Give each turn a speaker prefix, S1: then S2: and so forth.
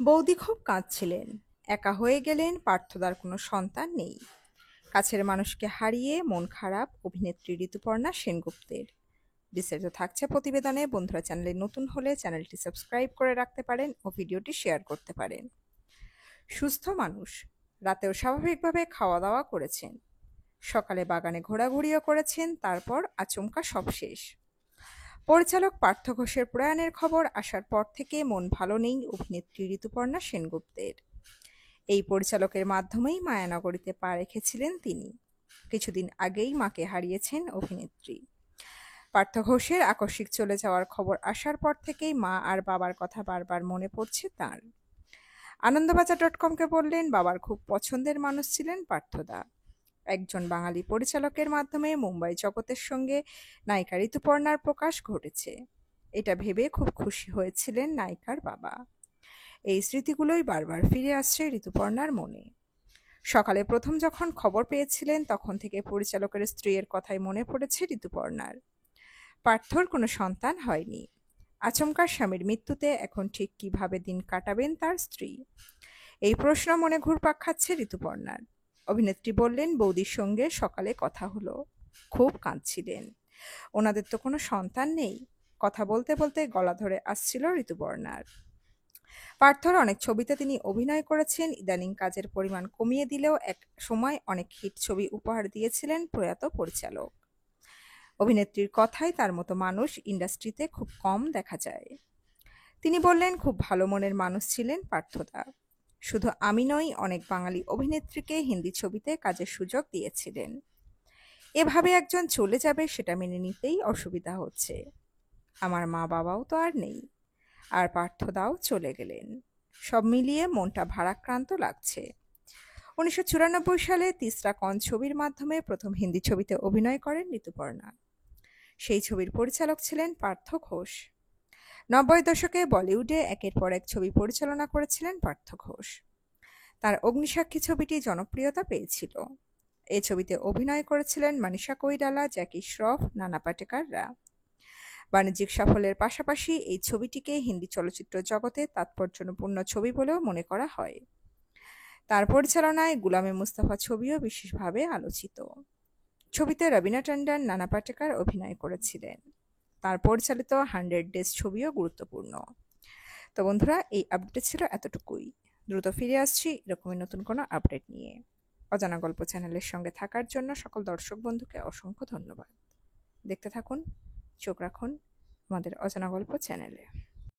S1: বৌদি খুব কাঁদছিলেন। একা হয়ে গেলেন, পার্থদার কোনো সন্তান নেই। কাছের মানুষকে হারিয়ে মন খারাপ অভিনেত্রী ঋতুপর্ণা সেনগুপ্তের। বিস্তারিত থাকছে প্রতিবেদনে। বন্ধুরা, চ্যানেলে নতুন হলে চ্যানেলটি সাবস্ক্রাইব করে রাখতে পারেন ও ভিডিওটি শেয়ার করতে পারেন। সুস্থ মানুষ, রাতেও স্বাভাবিকভাবে খাওয়া দাওয়া করেছেন, সকালে বাগানে ঘোরাঘুরিও করেছেন, তারপর আচমকা সব শেষ। পরিচালক পার্থ ঘোষের প্রয়াণের খবর আসার পর থেকে মন ভালো নেই অভিনেত্রী ঋতুপর্ণা সেনগুপ্তের। এই পরিচালকের মাধ্যমেই মায়ানগরীতে পা রেখেছিলেন তিনি। কিছুদিন আগেই মাকে হারিয়েছেন অভিনেত্রী। পার্থ ঘোষের আকস্মিক চলে যাওয়ার খবর আসার পর থেকেই মা আর বাবার কথা বারবার মনে পড়ছে তাঁর। আনন্দবাজার.কমকে বললেন, বাবার খুব পছন্দের মানুষ ছিলেন পার্থদা। একজন বাঙালি পরিচালকের মাধ্যমে মুম্বাই জগতের সঙ্গে নায়িকা ঋতুপর্ণার প্রকাশ ঘটেছে, এটা ভেবে খুব খুশি হয়েছিলেন নায়িকার বাবা। এই স্মৃতিগুলোই বারবার ফিরে আসছে ঋতুপর্ণার মনে। সকালে প্রথম যখন খবর পেয়েছিলেন তখন থেকে পরিচালকের স্ত্রীর কথাই মনে পড়েছে ঋতুপর্ণার। পার্থর কোনো সন্তান হয়নি। আচমকা স্বামীর মৃত্যুতে এখন ঠিক কিভাবে দিন কাটাবেন তার স্ত্রী, এই প্রশ্ন মনে ঘুরপাক খাচ্ছে ঋতুপর্ণার। অভিনেত্রী বললেন, বৌদির সঙ্গে সকালে কথা হলো, খুব কাঁদছিলেন। ওনাদের তো কোনো সন্তান নেই। কথা বলতে বলতে গলা ধরে আসছিল ঋতুপর্ণার। পার্থর অনেক ছবিতে তিনি অভিনয় করেছেন, ইদানিং কাজের পরিমাণ কমিয়ে দিলেও এক সময় অনেক হিট ছবি উপহার দিয়েছিলেন প্রয়াত পরিচালক। অভিনেত্রীর কথায় তার মতো মানুষ ইন্ডাস্ট্রিতে খুব কম দেখা যায়। তিনি বললেন, খুব ভালো মনের মানুষ ছিলেন পার্থদা। শুধু আমি নই, অনেক বাঙালি অভিনেত্রীকে হিন্দি ছবিতে কাজের সুযোগ দিয়েছিলেন। এভাবে একজন চলে যাবে সেটা মেনে নিতেই অসুবিধা হচ্ছে। আমার মা বাবাও তো আর নেই, আর পার্থদাও চলে গেলেন। সব মিলিয়ে মনটা ভারাক্রান্ত লাগছে। 1994 সালে তিসরা কন ছবির মাধ্যমে প্রথম হিন্দি ছবিতে অভিনয় করেন ঋতুপর্ণা। সেই ছবির পরিচালক ছিলেন পার্থ ঘোষ। 90 দশকে বলিউডে একের পর এক ছবি পরিচালনা করেছিলেন পার্থ ঘোষ। তার অগ্নিসাক্ষী ছবিটি জনপ্রিয়তা পেয়েছিল। এই ছবিতে অভিনয় করেছিলেন মনীষা কৈরালা, জ্যাকি শ্রফ, নানা পাটেকাররা। বাণিজ্যিক সাফল্যের পাশাপাশি এই ছবিটিকে হিন্দি চলচ্চিত্র জগতে তাৎপর্যপূর্ণ ছবি বলেও মনে করা হয়। তার পরিচালনায় গুলামে মুস্তাফা ছবিও বিশেষভাবে আলোচিত। ছবিতে রবিনা টন্ডন, নানা পাটেকার অভিনয় করেছিলেন। তার পরিচালিত 100 ডেজ ছবিও গুরুত্বপূর্ণ। তো বন্ধুরা, এই আপডেট ছিল এতটুকুই। দ্রুত ফিরে আসছি এরকমই নতুন কোনো আপডেট নিয়ে। অজানা গল্প চ্যানেলের সঙ্গে থাকার জন্য সকল দর্শক বন্ধুকে অসংখ্য ধন্যবাদ। দেখতে থাকুন, চোখ রাখুন আমাদের অজানা গল্প চ্যানেলে।